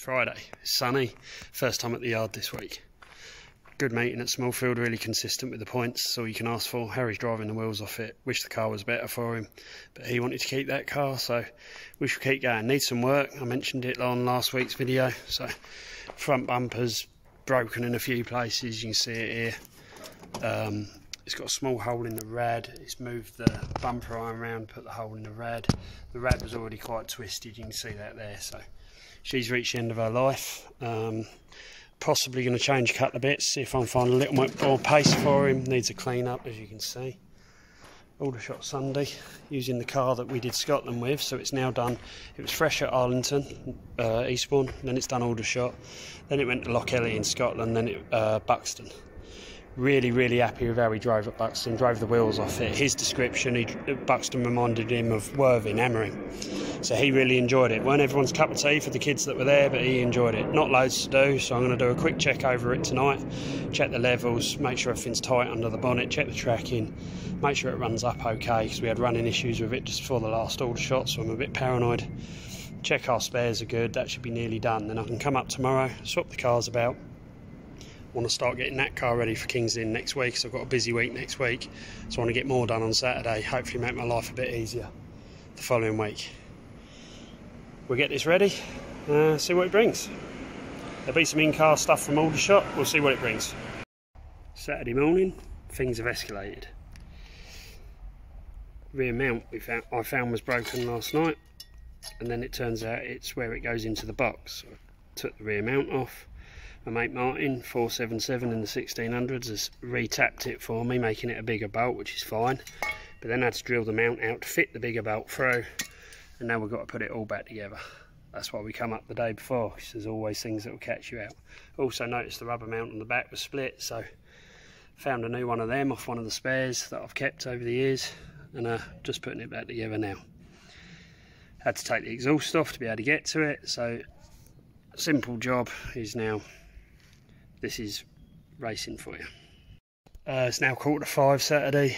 Friday. It's sunny, first time at the yard this week. Good meeting at Smallfield, really consistent with the points, that's all you can ask for. Harry's driving the wheels off it, wish the car was better for him, but he wanted to keep that car, so we should keep going. Needs some work, I mentioned it on last week's video, so front bumper's broken in a few places, you can see it here. It's got a small hole in the rad. It's moved the bumper arm around, put the hole in the rad. The rad was already quite twisted, you can see that there, so she's reached the end of her life. Possibly going to change a couple of bits, see if I can find a little more pace for him. Needs a clean up, as you can see. Aldershot Sunday, using the car that we did Scotland with, so it's now done. It was fresh at Arlington, Eastbourne, then it's done Aldershot, then it went to Lochillie in Scotland, then it Buxton. Really happy with how he drove at Buxton, drove the wheels off it. His description, Buxton reminded him of Worthing, Hammering. So he really enjoyed it. Weren't everyone's cup of tea for the kids that were there, but he enjoyed it. Not loads to do, so I'm going to do a quick check over it tonight. Check the levels, make sure everything's tight under the bonnet, check the tracking, make sure it runs up okay, because we had running issues with it just before the last Aldershot, so I'm a bit paranoid. Check our spares are good, that should be nearly done. Then I can come up tomorrow, swap the cars about. Want to start getting that car ready for King's Lynn next week, so I've got a busy week next week, so I want to get more done on Saturday, hopefully make my life a bit easier the following week. We'll get this ready, see what it brings. There'll be some in-car stuff from Aldershot, we'll see what it brings. Saturday morning, things have escalated. Rear mount I found was broken last night, and then it turns out it's where it goes into the box. So I took the rear mount off. My mate Martin, 477 in the 1600s, has re-tapped it for me, making it a bigger bolt, which is fine. But then I had to drill the mount out to fit the bigger bolt through, and now we've got to put it all back together. That's why we come up the day before, because there's always things that will catch you out. Also noticed the rubber mount on the back was split, so found a new one of them off one of the spares that I've kept over the years, and just putting it back together now. Had to take the exhaust off to be able to get to it, so simple job is now. This is racing for you. It's now 4:45 Saturday,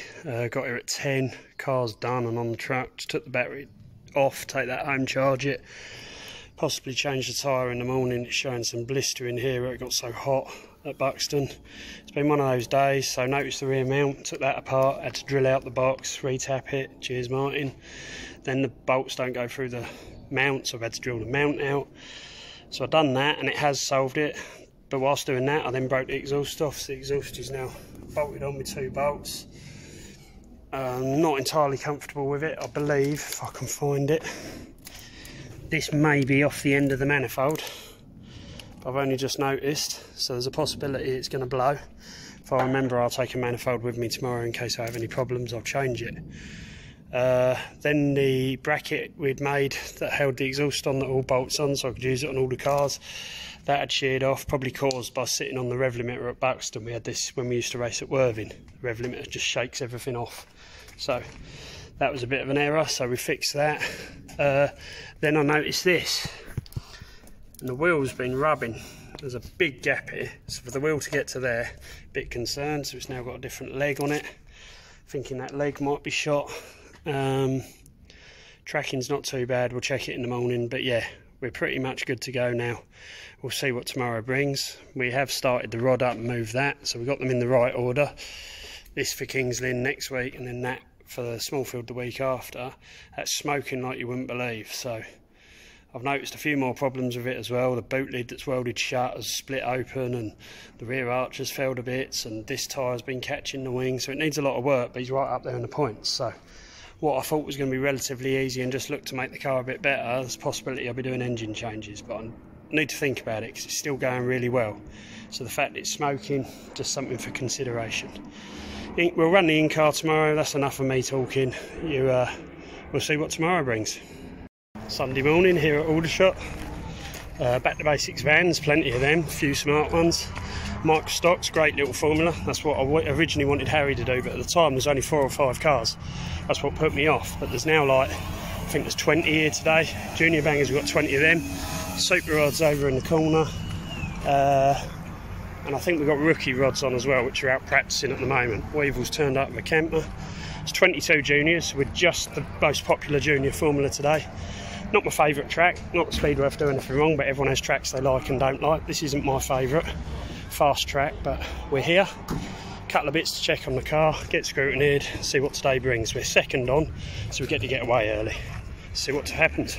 got here at 10, car's done and on the truck. Just took the battery off, take that home, charge it, possibly change the tyre in the morning. It's showing some blister in here where it got so hot at Buxton. It's been one of those days, so noticed the rear mount, took that apart, had to drill out the box, re-tap it, cheers Martin. Then the bolts don't go through the mount, so I've had to drill the mount out. So I've done that and it has solved it. But whilst doing that, I then broke the exhaust off. So the exhaust is now bolted on with 2 bolts. Not entirely comfortable with it, I believe, if I can find it. This may be off the end of the manifold. I've only just noticed, so there's a possibility it's going to blow. If I remember, I'll take a manifold with me tomorrow in case I have any problems, I'll change it. Then the bracket we'd made that held the exhaust on that all bolts on, so I could use it on all the cars. That had sheared off, probably caused by sitting on the rev limiter at Buxton. We had this when we used to race at Worthing. The rev limiter just shakes everything off. So that was a bit of an error, so we fixed that. Then I noticed this, and the wheel's been rubbing. There's a big gap here, so for the wheel to get to there, a bit concerned, so it's now got a different leg on it. Thinking that leg might be shot. Tracking's not too bad, we'll check it in the morning, but yeah, we're pretty much good to go now. We'll see what tomorrow brings. We have started the rod up and moved that, so we got them in the right order. This for King's Lynn next week, and then that for the Smallfield the week after. That's smoking like you wouldn't believe, so I've noticed a few more problems with it as well. The boot lid that's welded shut has split open, and the rear arch has fell to bits, and this tyre's been catching the wing, so it needs a lot of work, but he's right up there in the points. So what I thought was going to be relatively easy and just look to make the car a bit better, there's a possibility I'll be doing engine changes, but I need to think about it because it's still going really well. So the fact it's smoking, just something for consideration. We'll run the in-car tomorrow, that's enough of me talking. We'll see what tomorrow brings. Sunday morning here at Aldershot. Back to basics vans, plenty of them, a few smart ones. Micro stocks, great little formula. That's what I originally wanted Harry to do, but at the time there's only 4 or 5 cars. That's what put me off. But there's now I think there's 20 here today. Junior bangers, we've got 20 of them. Super rods over in the corner. And I think we've got rookie rods on as well, which are out practicing at the moment. Weevil's turned up with a camper. It's 22 juniors with just the most popular junior formula today. Not my favourite track, not Speedworth do anything wrong, but everyone has tracks they like and don't like. This isn't my favourite fast track, but we're here. Couple of bits to check on the car, get scrutineered, see what today brings. We're second on, so we get to get away early. See what happens.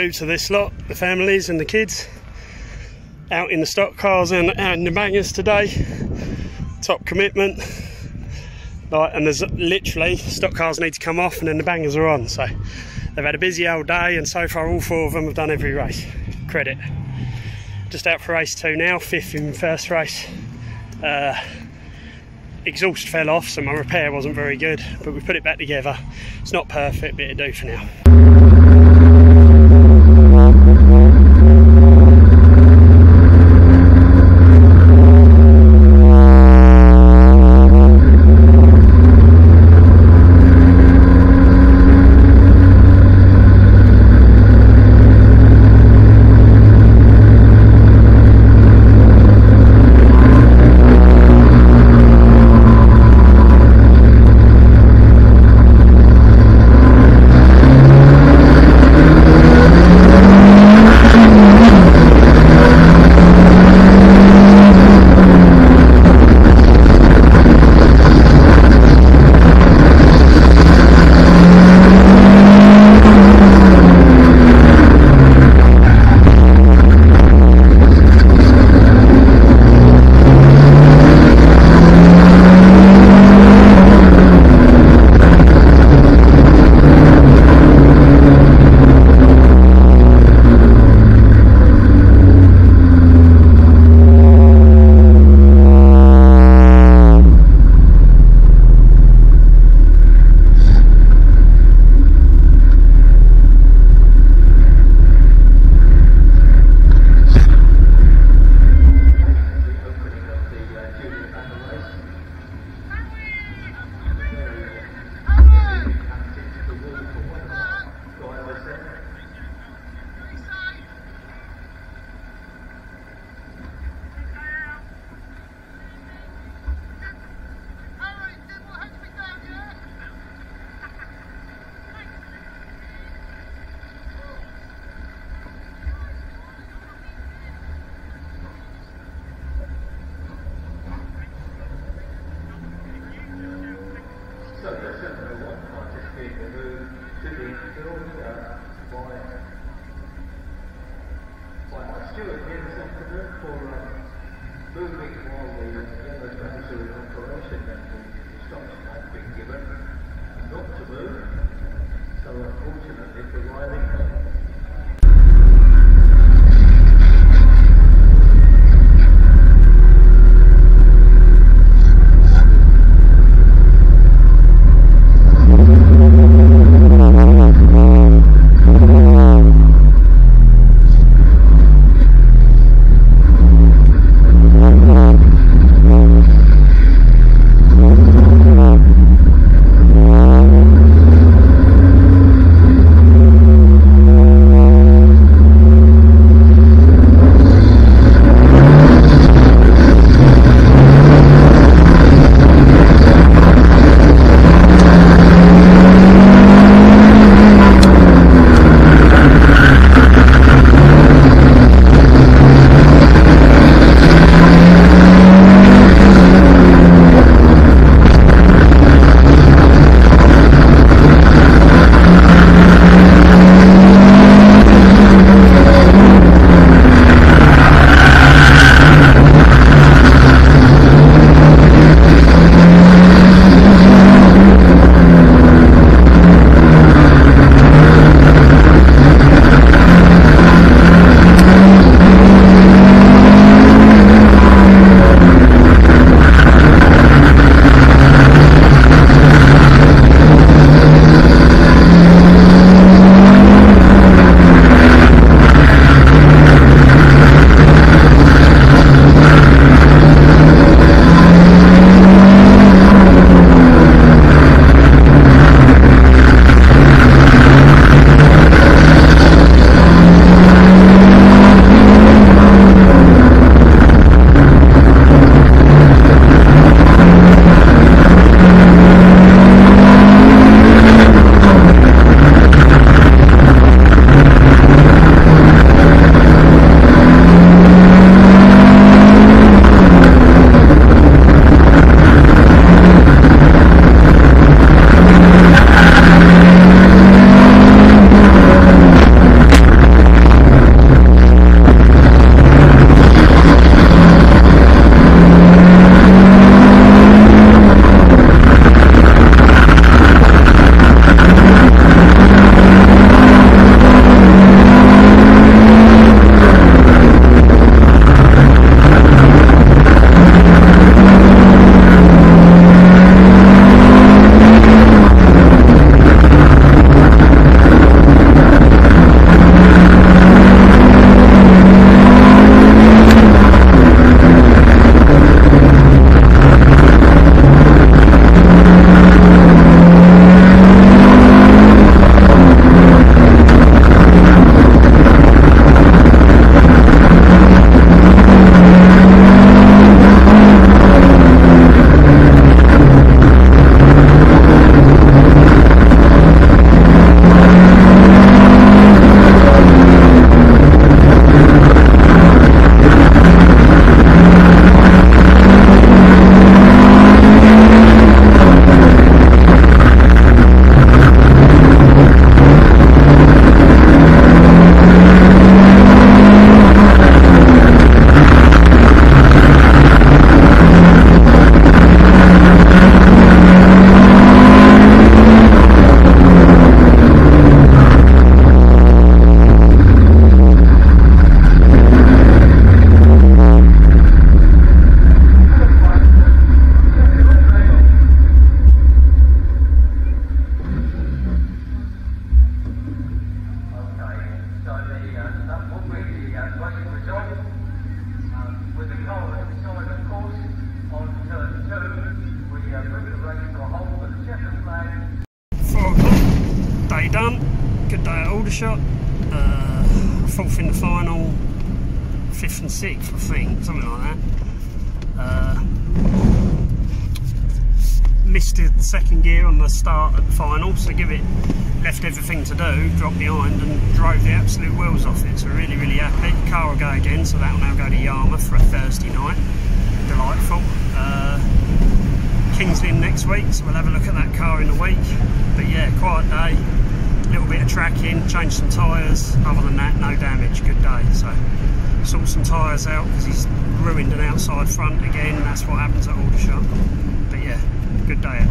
due to this lot, the families and the kids, out in the stock cars and out in the bangers today. Top commitment. And there's literally, stock cars need to come off and then the bangers are on. So they've had a busy old day, and so far all 4 of them have done every race. Credit. Just out for race 2 now, 5th in first race. Exhaust fell off, so my repair wasn't very good, but we put it back together. It's not perfect, but it'll do for now. done. Good day at Aldershot. 4th in the final, 5th and 6th, I think, something like that. Missed the second gear on the start at the final, so left everything to do, dropped behind and drove the absolute wheels off it, so really, really happy. The car will go again, so that will now go to Yarmouth for a Thursday night. Delightful. Kingsley next week, so we'll have a look at that car in a week. But yeah, quiet day, a little bit of tracking, changed some tyres, other than that no damage, good day. So sort some tyres out because he's ruined an outside front again, that's what happens at Aldershot. But yeah, good day.